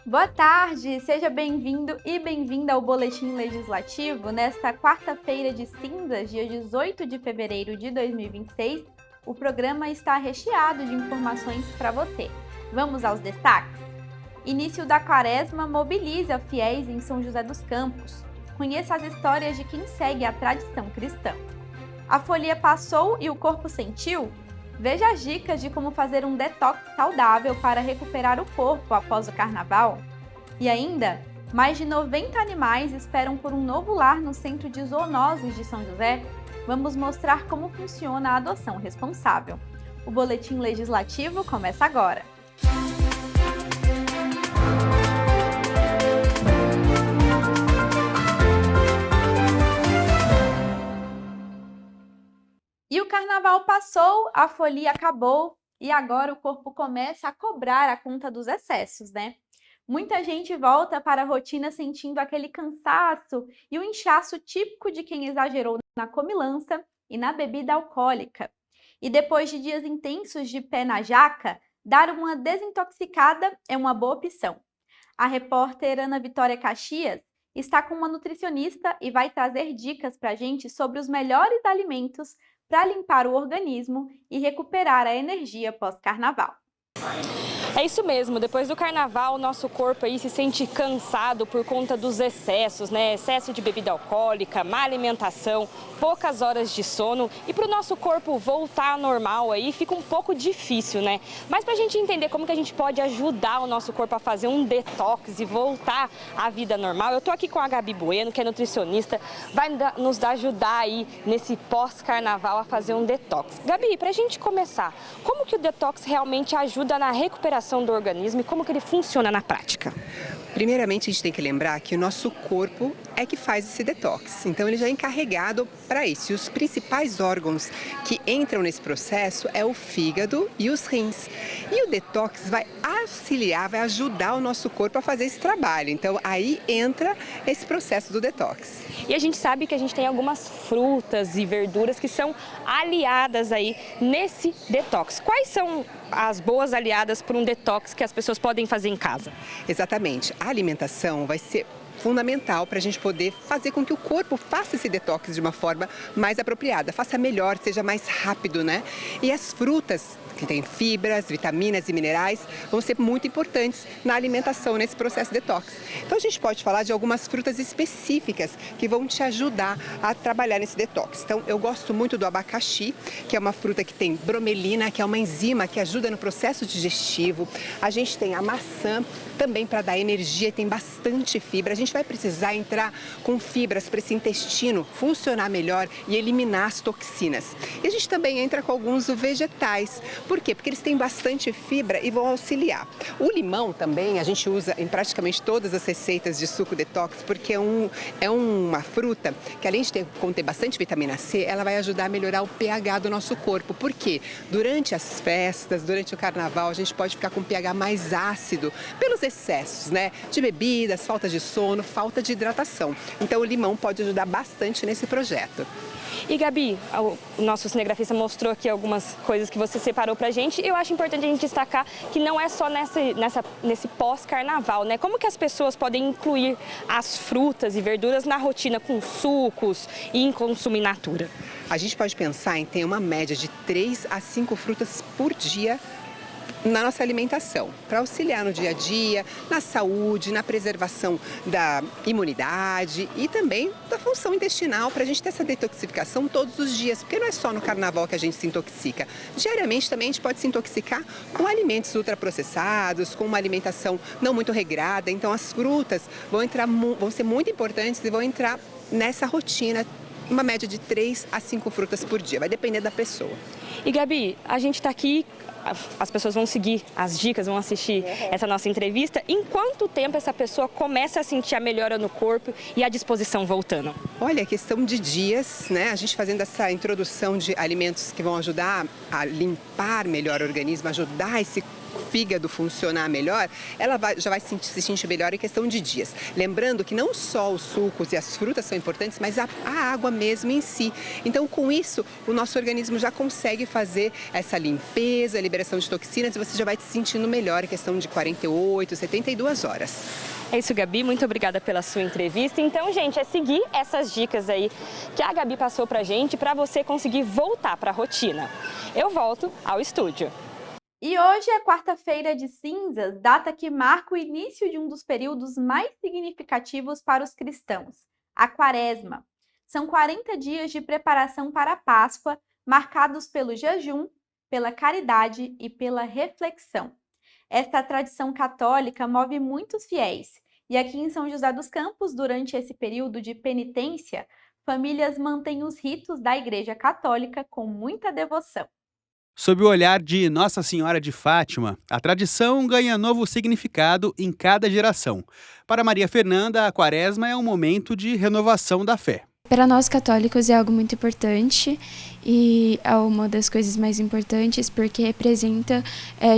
Boa tarde, seja bem-vindo e bem-vinda ao Boletim Legislativo. Nesta quarta-feira de cinzas, dia 18 de fevereiro de 2026, o programa está recheado de informações para você. Vamos aos destaques? Início da quaresma mobiliza fiéis em São José dos Campos. Conheça as histórias de quem segue a tradição cristã. A folia passou e o corpo sentiu? Veja as dicas de como fazer um detox saudável para recuperar o corpo após o carnaval. E ainda, mais de 90 animais esperam por um novo lar no Centro de Zoonoses de São José. Vamos mostrar como funciona a adoção responsável. O Boletim Legislativo começa agora. E o carnaval passou, a folia acabou e agora o corpo começa a cobrar a conta dos excessos, né? Muita gente volta para a rotina sentindo aquele cansaço e o inchaço típico de quem exagerou na comilança e na bebida alcoólica. E depois de dias intensos de pé na jaca, dar uma desintoxicada é uma boa opção. A repórter Ana Vitória Caxias está com uma nutricionista e vai trazer dicas para a gente sobre os melhores alimentos para limpar o organismo e recuperar a energia pós-carnaval. É isso mesmo, depois do carnaval o nosso corpo aí se sente cansado por conta dos excessos, né? Excesso de bebida alcoólica, má alimentação, poucas horas de sono e para o nosso corpo voltar ao normal aí fica um pouco difícil, né? Mas para a gente entender como que a gente pode ajudar o nosso corpo a fazer um detox e voltar à vida normal, eu tô aqui com a Gabi Bueno, que é nutricionista, vai nos ajudar aí nesse pós-carnaval a fazer um detox. Gabi, para a gente começar, como que o detox realmente ajuda na recuperação do organismo e como que ele funciona na prática? Primeiramente, a gente tem que lembrar que o nosso corpo é que faz esse detox. Então, ele já é encarregado para isso. E os principais órgãos que entram nesse processo é o fígado e os rins. E o detox vai auxiliar, vai ajudar o nosso corpo a fazer esse trabalho. Então, aí entra esse processo do detox. E a gente sabe que a gente tem algumas frutas e verduras que são aliadas aí nesse detox. Quais são as boas aliadas para um detox que as pessoas podem fazer em casa? Exatamente. A alimentação vai ser fundamental para a gente poder fazer com que o corpo faça esse detox de uma forma mais apropriada, faça melhor, seja mais rápido, né? E as frutas, que têm fibras, vitaminas e minerais, vão ser muito importantes na alimentação, nesse processo detox. Então a gente pode falar de algumas frutas específicas que vão te ajudar a trabalhar nesse detox. Então eu gosto muito do abacaxi, que é uma fruta que tem bromelina, que é uma enzima que ajuda no processo digestivo. A gente tem a maçã, também para dar energia, tem bastante fibra. A gente vai precisar entrar com fibras para esse intestino funcionar melhor e eliminar as toxinas. E a gente também entra com alguns vegetais. Por quê? Porque eles têm bastante fibra e vão auxiliar. O limão também a gente usa em praticamente todas as receitas de suco detox, porque é uma fruta que, além de conter bastante vitamina C, ela vai ajudar a melhorar o pH do nosso corpo. Por quê? Durante as festas, durante o carnaval, a gente pode ficar com um pH mais ácido pelos excessos, né? De bebidas, falta de sono, falta de hidratação. Então o limão pode ajudar bastante nesse projeto. E Gabi, o nosso cinegrafista mostrou aqui algumas coisas que você separou pra gente e eu acho importante a gente destacar que não é só nesse pós-carnaval, né? Como que as pessoas podem incluir as frutas e verduras na rotina com sucos e em consumo in natura? A gente pode pensar em ter uma média de 3 a 5 frutas por dia na nossa alimentação, para auxiliar no dia a dia, na saúde, na preservação da imunidade e também da função intestinal, para a gente ter essa detoxificação todos os dias, porque não é só no carnaval que a gente se intoxica. Diariamente também a gente pode se intoxicar com alimentos ultraprocessados, com uma alimentação não muito regrada, então as frutas vão ser muito importantes e vão entrar nessa rotina, uma média de 3 a 5 frutas por dia, vai depender da pessoa. E Gabi, a gente está aqui, as pessoas vão seguir as dicas, vão assistir essa nossa entrevista. Em quanto tempo essa pessoa começa a sentir a melhora no corpo e a disposição voltando? Olha, é questão de dias, né? A gente fazendo essa introdução de alimentos que vão ajudar a limpar melhor o organismo, ajudar esse fígado funcionar melhor, ela já vai se sentir melhor em questão de dias. Lembrando que não só os sucos e as frutas são importantes, mas a água mesmo em si. Então, com isso, o nosso organismo já consegue consegue fazer essa limpeza, a liberação de toxinas e você já vai se sentindo melhor em questão de 48, 72 horas. É isso, Gabi, muito obrigada pela sua entrevista. Então, gente, é seguir essas dicas aí que a Gabi passou pra gente para você conseguir voltar para a rotina. Eu volto ao estúdio. E hoje é quarta-feira de cinzas, data que marca o início de um dos períodos mais significativos para os cristãos, a Quaresma. São 40 dias de preparação para a Páscoa, marcados pelo jejum, pela caridade e pela reflexão. Esta tradição católica move muitos fiéis, e aqui em São José dos Campos, durante esse período de penitência, famílias mantêm os ritos da Igreja Católica com muita devoção. Sob o olhar de Nossa Senhora de Fátima, a tradição ganha novo significado em cada geração. Para Maria Fernanda, a Quaresma é um momento de renovação da fé. Para nós católicos é algo muito importante e é uma das coisas mais importantes porque representa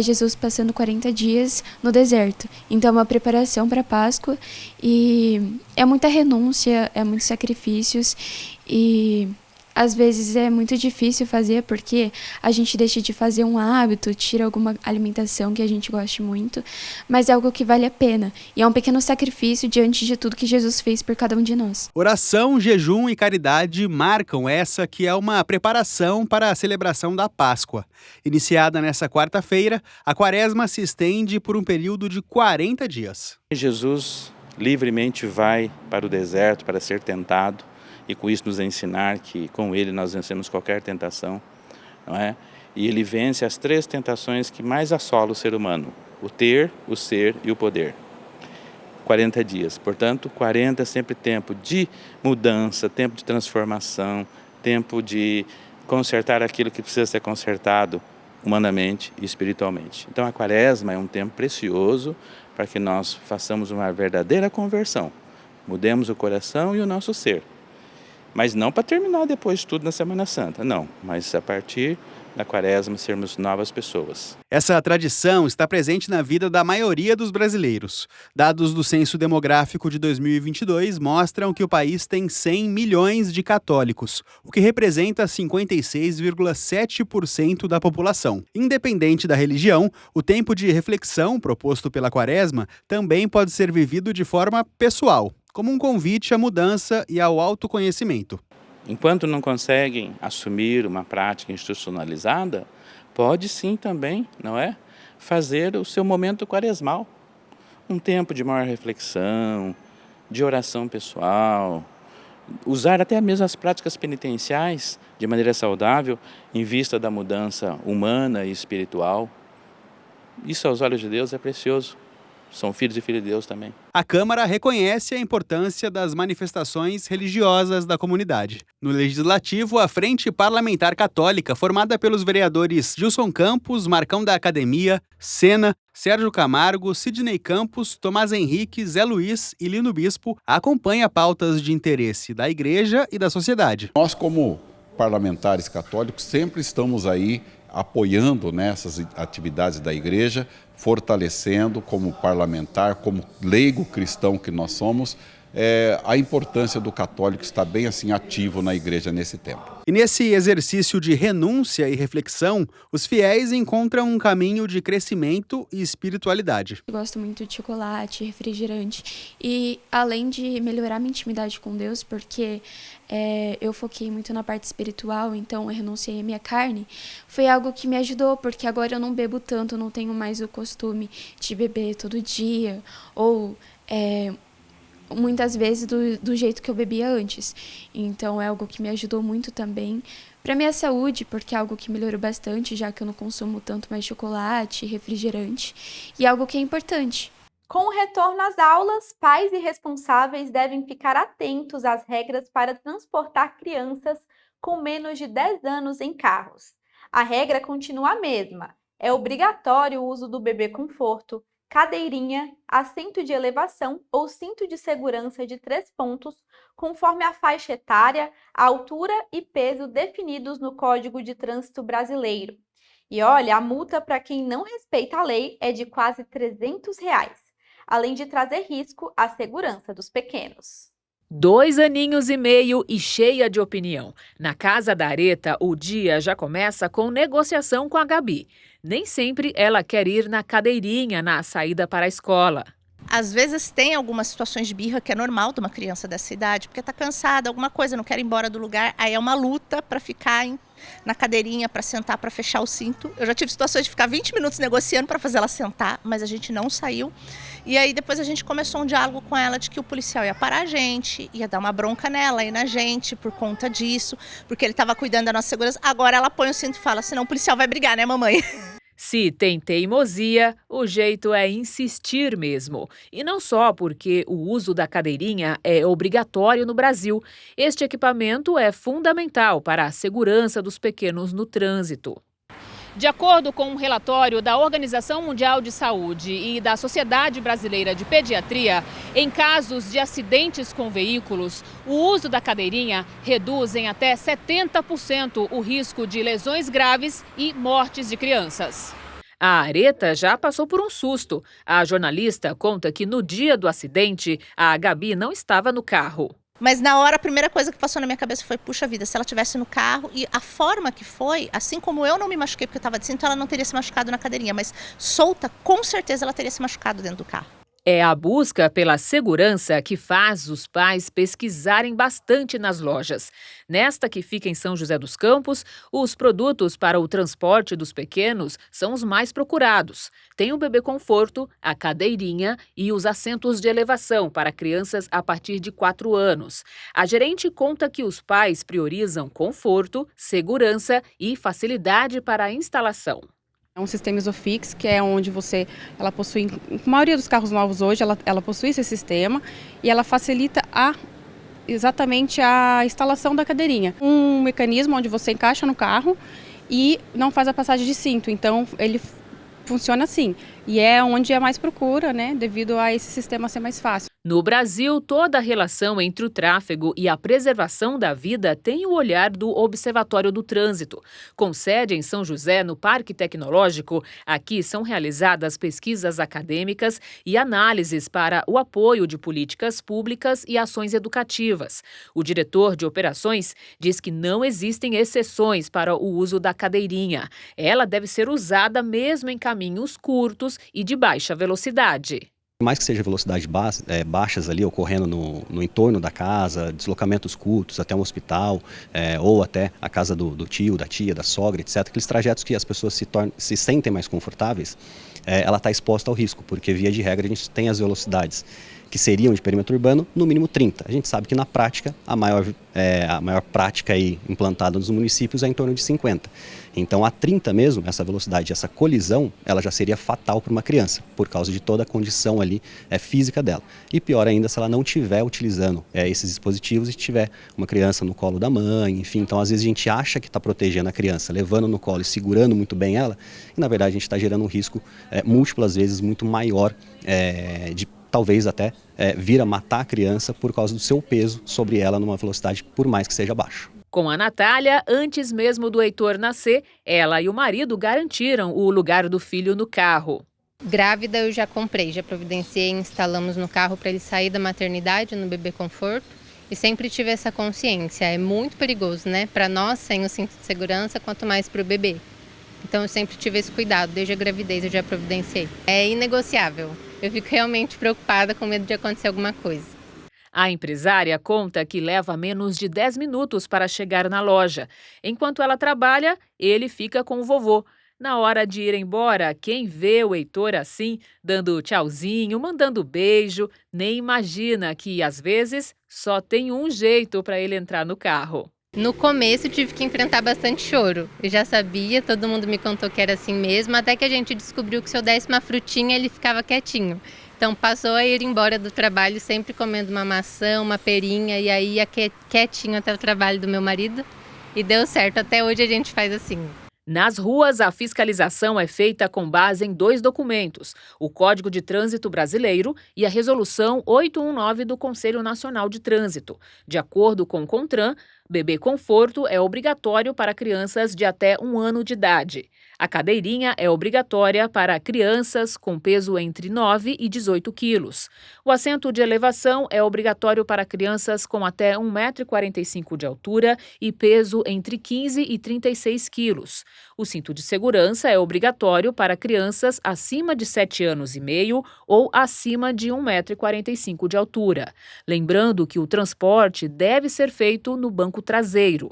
Jesus passando 40 dias no deserto. Então é uma preparação para a Páscoa e é muita renúncia, é muitos sacrifícios e às vezes é muito difícil fazer porque a gente deixa de fazer um hábito, tira alguma alimentação que a gente goste muito, mas é algo que vale a pena. E é um pequeno sacrifício diante de tudo que Jesus fez por cada um de nós. Oração, jejum e caridade marcam essa que é uma preparação para a celebração da Páscoa. Iniciada nessa quarta-feira, a Quaresma se estende por um período de 40 dias. Jesus livremente vai para o deserto para ser tentado. E com isso nos ensinar que com ele nós vencemos qualquer tentação, não é? E ele vence as 3 tentações que mais assolam o ser humano: o ter, o ser e o poder. 40 dias, portanto, 40 é sempre tempo de mudança, tempo de transformação, tempo de consertar aquilo que precisa ser consertado humanamente e espiritualmente. Então a Quaresma é um tempo precioso para que nós façamos uma verdadeira conversão, mudemos o coração e o nosso ser. Mas não para terminar depois de tudo na Semana Santa, não. Mas a partir da Quaresma sermos novas pessoas. Essa tradição está presente na vida da maioria dos brasileiros. Dados do Censo Demográfico de 2022 mostram que o país tem 100 milhões de católicos, o que representa 56,7% da população. Independente da religião, o tempo de reflexão proposto pela Quaresma também pode ser vivido de forma pessoal, como um convite à mudança e ao autoconhecimento. Enquanto não conseguem assumir uma prática institucionalizada, pode sim também, não é, fazer o seu momento quaresmal. Um tempo de maior reflexão, de oração pessoal, usar até mesmo as práticas penitenciais de maneira saudável em vista da mudança humana e espiritual. Isso aos olhos de Deus é precioso. São filhos e filhas de Deus também. A Câmara reconhece a importância das manifestações religiosas da comunidade. No Legislativo, a Frente Parlamentar Católica, formada pelos vereadores Gilson Campos, Marcão da Academia, Sena, Sérgio Camargo, Sidney Campos, Tomás Henrique, Zé Luiz e Lino Bispo, acompanha pautas de interesse da Igreja e da sociedade. Nós, como parlamentares católicos, sempre estamos aí apoiando nessas atividades da Igreja, fortalecendo como parlamentar, como leigo cristão que nós somos, a importância do católico estar bem assim ativo na Igreja nesse tempo. E nesse exercício de renúncia e reflexão, os fiéis encontram um caminho de crescimento e espiritualidade. Eu gosto muito de chocolate, refrigerante e além de melhorar minha intimidade com Deus, porque eu foquei muito na parte espiritual, então eu renunciei à minha carne, foi algo que me ajudou, porque agora eu não bebo tanto, eu não tenho mais o costume de beber todo dia ou muitas vezes do jeito que eu bebia antes. Então é algo que me ajudou muito também para minha saúde, porque é algo que melhorou bastante, já que eu não consumo tanto mais chocolate, refrigerante, e é algo que é importante. Com o retorno às aulas, pais e responsáveis devem ficar atentos às regras para transportar crianças com menos de 10 anos em carros. A regra continua a mesma. É obrigatório o uso do bebê conforto, cadeirinha, assento de elevação ou cinto de segurança de 3 pontos, conforme a faixa etária, a altura e peso definidos no Código de Trânsito Brasileiro. E olha, a multa para quem não respeita a lei é de quase R$ 300, além de trazer risco à segurança dos pequenos. 2 aninhos e meio e cheia de opinião. Na casa da Areta, o dia já começa com negociação com a Gabi. Nem sempre ela quer ir na cadeirinha na saída para a escola. Às vezes tem algumas situações de birra que é normal de uma criança dessa idade, porque está cansada, alguma coisa, não quer ir embora do lugar, aí é uma luta para ficar na cadeirinha, para sentar, para fechar o cinto. Eu já tive situações de ficar 20 minutos negociando para fazer ela sentar, mas a gente não saiu. E aí depois a gente começou um diálogo com ela de que o policial ia parar a gente, ia dar uma bronca nela e na gente por conta disso, porque ele estava cuidando da nossa segurança. Agora ela põe o cinto e fala, senão o policial vai brigar, né, mamãe? Se tem teimosia, o jeito é insistir mesmo. E não só porque o uso da cadeirinha é obrigatório no Brasil. Este equipamento é fundamental para a segurança dos pequenos no trânsito. De acordo com um relatório da Organização Mundial de Saúde e da Sociedade Brasileira de Pediatria, em casos de acidentes com veículos, o uso da cadeirinha reduz em até 70% o risco de lesões graves e mortes de crianças. A Areta já passou por um susto. A jornalista conta que no dia do acidente, a Gabi não estava no carro. Mas na hora, a primeira coisa que passou na minha cabeça foi, puxa vida, se ela estivesse no carro, e a forma que foi, assim como eu não me machuquei porque eu estava de cinto, ela não teria se machucado na cadeirinha, mas solta, com certeza ela teria se machucado dentro do carro. É a busca pela segurança que faz os pais pesquisarem bastante nas lojas. Nesta que fica em São José dos Campos, os produtos para o transporte dos pequenos são os mais procurados. Tem o bebê conforto, a cadeirinha e os assentos de elevação para crianças a partir de 4 anos. A gerente conta que os pais priorizam conforto, segurança e facilidade para a instalação. É um sistema Isofix, que é onde ela possui, a maioria dos carros novos hoje, ela possui esse sistema e ela facilita exatamente a instalação da cadeirinha. Um mecanismo onde você encaixa no carro e não faz a passagem de cinto, então ele funciona assim. E é onde é mais procura, né, devido a esse sistema ser mais fácil. No Brasil, toda a relação entre o tráfego e a preservação da vida tem o olhar do Observatório do Trânsito. Com sede em São José, no Parque Tecnológico, aqui são realizadas pesquisas acadêmicas e análises para o apoio de políticas públicas e ações educativas. O diretor de operações diz que não existem exceções para o uso da cadeirinha. Ela deve ser usada mesmo em caminhos curtos e de baixa velocidade. Mais que seja velocidades baixas ali ocorrendo no entorno da casa, deslocamentos curtos até um hospital ou até a casa do tio, da tia, da sogra, etc. Aqueles trajetos que as pessoas se sentem mais confortáveis, ela está exposta ao risco, porque via de regra a gente tem as velocidades que seriam de perímetro urbano, no mínimo 30. A gente sabe que na prática, a maior prática aí implantada nos municípios é em torno de 50. Então a 30 mesmo, essa velocidade, essa colisão, ela já seria fatal para uma criança, por causa de toda a condição ali física dela. E pior ainda se ela não estiver utilizando esses dispositivos e tiver uma criança no colo da mãe, enfim. Então às vezes a gente acha que está protegendo a criança, levando no colo e segurando muito bem ela, e na verdade a gente está gerando um risco múltiplas vezes muito maior de talvez até vir a matar a criança por causa do seu peso sobre ela numa velocidade por mais que seja baixo. Com a Natália, antes mesmo do Heitor nascer, ela e o marido garantiram o lugar do filho no carro. Grávida eu já comprei, já providenciei, instalamos no carro para ele sair da maternidade no bebê conforto e sempre tive essa consciência. É muito perigoso, né? Para nós, sem o cinto de segurança, quanto mais para o bebê. Então eu sempre tive esse cuidado, desde a gravidez eu já providenciei. É inegociável. Eu fico realmente preocupada com medo de acontecer alguma coisa. A empresária conta que leva menos de 10 minutos para chegar na loja. Enquanto ela trabalha, ele fica com o vovô. Na hora de ir embora, quem vê o Heitor assim, dando tchauzinho, mandando beijo, nem imagina que, às vezes, só tem um jeito para ele entrar no carro. No começo tive que enfrentar bastante choro. Eu já sabia, todo mundo me contou que era assim mesmo, até que a gente descobriu que se eu desse uma frutinha ele ficava quietinho. Então passou a ir embora do trabalho sempre comendo uma maçã, uma perinha e aí ia quietinho até o trabalho do meu marido. E deu certo, até hoje a gente faz assim. Nas ruas, a fiscalização é feita com base em 2 documentos, o Código de Trânsito Brasileiro e a Resolução 819 do Conselho Nacional de Trânsito. De acordo com o CONTRAN, bebê conforto é obrigatório para crianças de até 1 ano de idade. A cadeirinha é obrigatória para crianças com peso entre 9 e 18 quilos. O assento de elevação é obrigatório para crianças com até 1,45 m de altura e peso entre 15 e 36 quilos. O cinto de segurança é obrigatório para crianças acima de 7 anos e meio ou acima de 1,45 m de altura. Lembrando que o transporte deve ser feito no banco traseiro.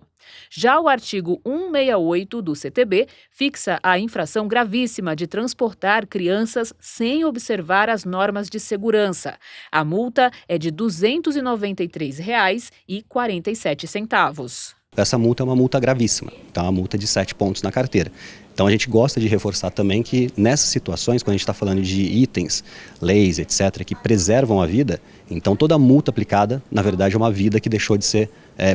Já o artigo 168 do CTB fixa a infração gravíssima de transportar crianças sem observar as normas de segurança. A multa é de R$ 293,47. Essa multa é uma multa gravíssima, então é uma multa de 7 pontos na carteira. Então a gente gosta de reforçar também que nessas situações, quando a gente está falando de itens, leis, etc., que preservam a vida, então toda multa aplicada, na verdade, é uma vida que deixou de ser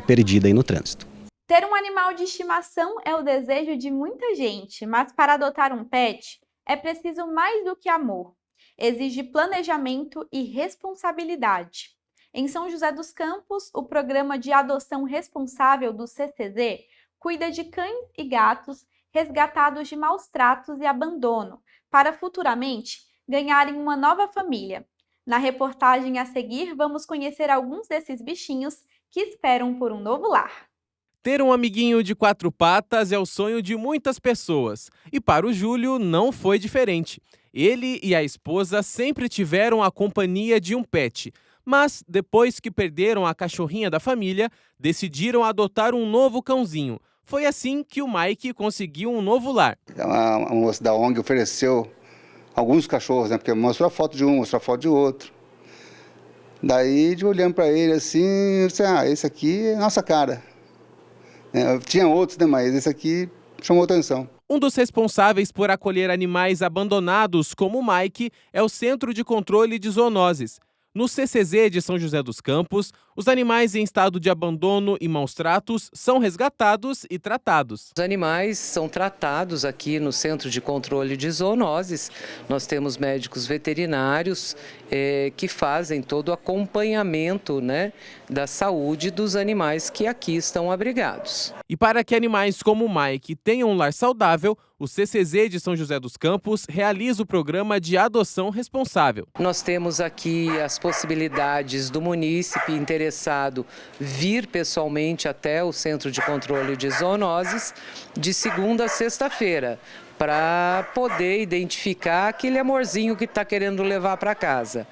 perdida aí no trânsito. Ter um animal de estimação é o desejo de muita gente, mas para adotar um pet é preciso mais do que amor. Exige planejamento e responsabilidade. Em São José dos Campos, o Programa de Adoção Responsável do CCZ cuida de cães e gatos resgatados de maus tratos e abandono, para futuramente ganharem uma nova família. Na reportagem a seguir, vamos conhecer alguns desses bichinhos que esperam por um novo lar. Ter um amiguinho de 4 patas é o sonho de muitas pessoas. E para o Júlio não foi diferente. Ele e a esposa sempre tiveram a companhia de um pet. Mas, depois que perderam a cachorrinha da família, decidiram adotar um novo cãozinho. Foi assim que o Mike conseguiu um novo lar. A moça da ONG ofereceu alguns cachorros, né? Porque mostrou a foto de um, mostrou a foto de outro. Daí, olhando para ele assim, eu disse, esse aqui é nossa cara. Tinha outros, né, mas esse aqui chamou atenção. Um dos responsáveis por acolher animais abandonados, como o Mike, é o Centro de Controle de Zoonoses. No CCZ de São José dos Campos, os animais em estado de abandono e maus tratos são resgatados e tratados. Os animais são tratados aqui no Centro de Controle de Zoonoses. Nós temos médicos veterinários que fazem todo o acompanhamento, né, da saúde dos animais que aqui estão abrigados. E para que animais como o Mike tenham um lar saudável, o CCZ de São José dos Campos realiza o programa de adoção responsável. Nós temos aqui as possibilidades do munícipe interessado vir pessoalmente até o Centro de Controle de Zoonoses de segunda a sexta-feira, para poder identificar aquele amorzinho que está querendo levar para casa.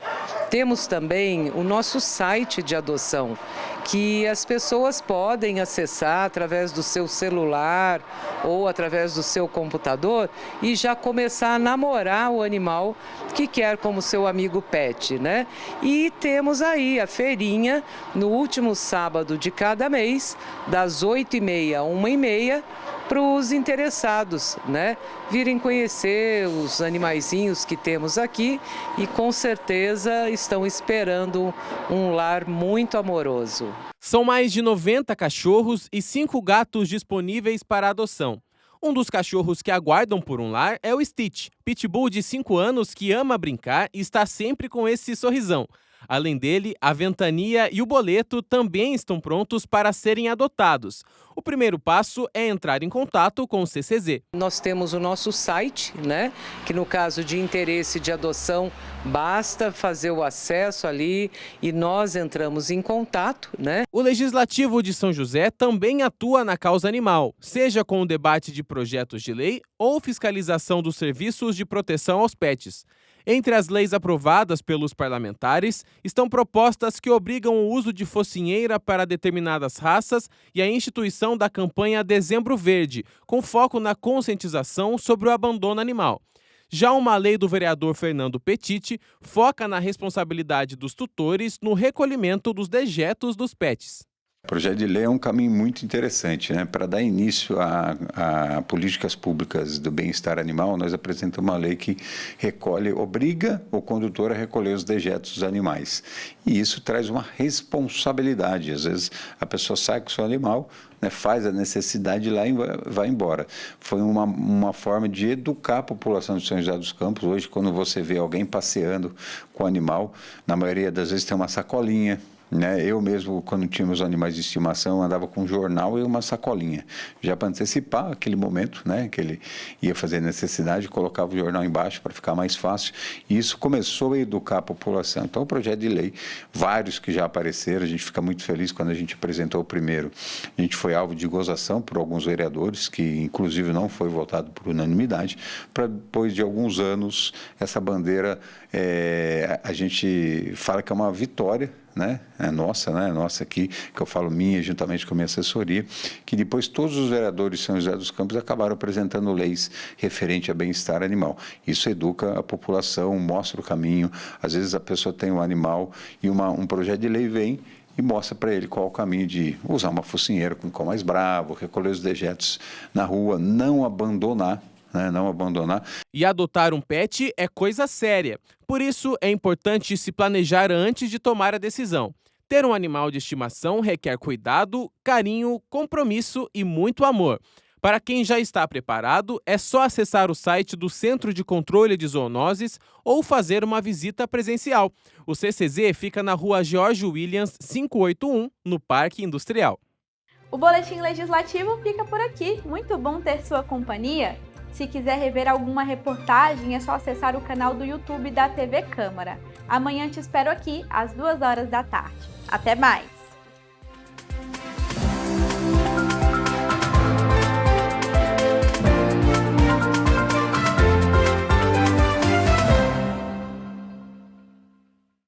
Temos também o nosso site de adoção, que as pessoas podem acessar através do seu celular ou através do seu computador e já começar a namorar o animal que quer como seu amigo pet, né? E temos aí a feirinha no último sábado de cada mês, das 8h30 a 1h30, para os interessados, né, virem conhecer os animaizinhos que temos aqui e com certeza estão esperando um lar muito amoroso. São mais de 90 cachorros e 5 gatos disponíveis para adoção. Um dos cachorros que aguardam por um lar é o Stitch, pitbull de 5 anos que ama brincar e está sempre com esse sorrisão. Além dele, a Ventania e o Boleto também estão prontos para serem adotados. O primeiro passo é entrar em contato com o CCZ. Nós temos o nosso site, né, que no caso de interesse de adoção, basta fazer o acesso ali e nós entramos em contato, né? O Legislativo de São José também atua na causa animal, seja com o debate de projetos de lei ou fiscalização dos serviços de proteção aos pets. Entre as leis aprovadas pelos parlamentares estão propostas que obrigam o uso de focinheira para determinadas raças e a instituição da campanha Dezembro Verde, com foco na conscientização sobre o abandono animal. Já uma lei do vereador Fernando Petit foca na responsabilidade dos tutores no recolhimento dos dejetos dos pets. O projeto de lei é um caminho muito interessante, né? Para dar início a políticas públicas do bem-estar animal, nós apresentamos uma lei que obriga o condutor a recolher os dejetos dos animais. E isso traz uma responsabilidade. Às vezes a pessoa sai com o seu animal, né, faz a necessidade lá e vai embora. Foi uma forma de educar a população de São José dos Campos. Hoje, quando você vê alguém passeando com o animal, na maioria das vezes tem uma sacolinha, né? Eu mesmo, quando tínhamos animais de estimação, andava com um jornal e uma sacolinha, já para antecipar aquele momento, né, que ele ia fazer necessidade, colocava o jornal embaixo para ficar mais fácil, e isso começou a educar a população. Então, o projeto de lei, vários que já apareceram, a gente fica muito feliz quando a gente apresentou o primeiro. A gente foi alvo de gozação por alguns vereadores, que inclusive não foi votado por unanimidade, para depois de alguns anos, essa bandeira, a gente fala que é uma vitória, né? É nossa, né? Nossa aqui, que eu falo minha, juntamente com a minha assessoria, que depois todos os vereadores de São José dos Campos acabaram apresentando leis referentes a bem-estar animal. Isso educa a população, mostra o caminho. Às vezes a pessoa tem um animal e um projeto de lei vem e mostra para ele qual é o caminho de usar uma focinheira com cão mais bravo, recolher os dejetos na rua, não abandonar. Não abandonar. E adotar um pet é coisa séria. Por isso, é importante se planejar antes de tomar a decisão. Ter um animal de estimação requer cuidado, carinho, compromisso e muito amor. Para quem já está preparado, é só acessar o site do Centro de Controle de Zoonoses ou fazer uma visita presencial. O CCZ fica na rua George Williams, 581, no Parque Industrial. O Boletim Legislativo fica por aqui. Muito bom ter sua companhia. Se quiser rever alguma reportagem, é só acessar o canal do YouTube da TV Câmara. Amanhã te espero aqui, às 2 horas da tarde. Até mais!